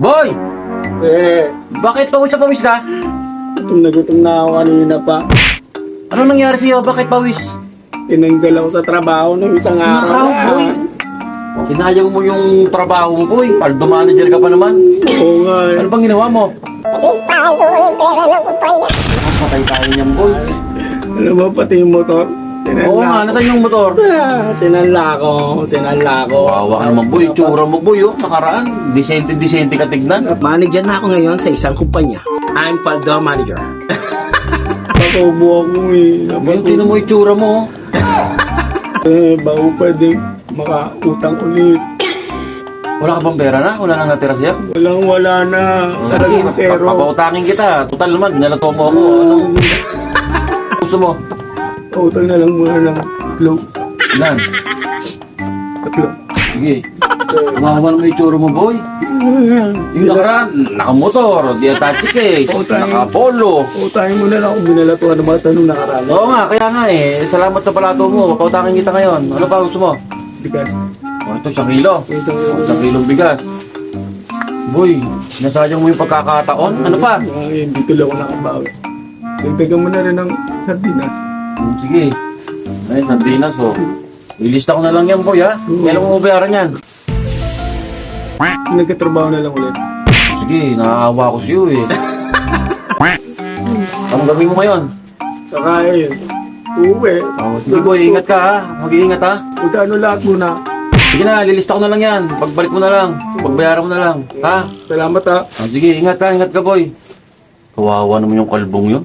Boy! Eh, Bakit pawis ka? gutom na ako kanina pa. Anong nangyari sa'yo? Bakit pawis? Tinanggal ako sa trabaho ng isang araw. Nakaw, boy! Sinayang mo yung trabaho mo, boy. Paldo manager ka pa naman. Oo nga eh. Ano bang ginawa mo? Listahan ko yung pera ng kumpanya. Patay tayo niyan, boy. Alam mo, pati yung motor. Oo nga, nasaan yung motor? Sinanla ko. Kawawa ka naman, boy. Tsura mo, boy, oh. Nakaraan. Disente ka tignan. Manager na ako ngayon sa isang kumpanya. I'm Paldo Manager. Patubo ako eh. Ngayon, tinan mo yung tsura mo, oh. Bago pwede makautang ulit. Wala ka bang pera na? Wala nang natira sa'yo? Wala na. Talagang zero. Papautangin kita. Total naman, binalato mo ako. Anong gusto mo? Utang na lang muna ng tatlo. Ilan? Tatlo. Sige. Umahawan mo yung tsura mo, boy. Yung nakaraan, nakamotor, di attach case, naka-polo. Utangin mo na lang kung binalatuan ng mga tanong nakaraan. Oo nga, kaya nga eh. Salamat sa palato mo. Pautangin kita ngayon. Ano pa gusto mo? Bigas. Oh, ito, 1 kilo. Isang kilong bigas. Boy, nasayang mo yung pagkakataon. Ano pa? Ay, hindi ko lang ako nakabawi. Dagdagan mo na rin ng sardinas. Sige. Ay, sardinas oh. Ilista ko na lang yan, boy ha. Kailan mo bayaran yan? Nagkatrabaho na lang ulit. Sige, nakakawa ko sa'yo eh. Anong gawin mo ngayon? Kakain. Uwi. Oh, sige boy, ingat ka ha. Mag-iingat ha. Magkano lahat muna? Sige na, lilista ko na lang yan. Pagbalik mo na lang. Pagbayaran mo na lang. Ha? Salamat ha. Sige, ingat ka boy. Kawawa naman yung kalbong yun.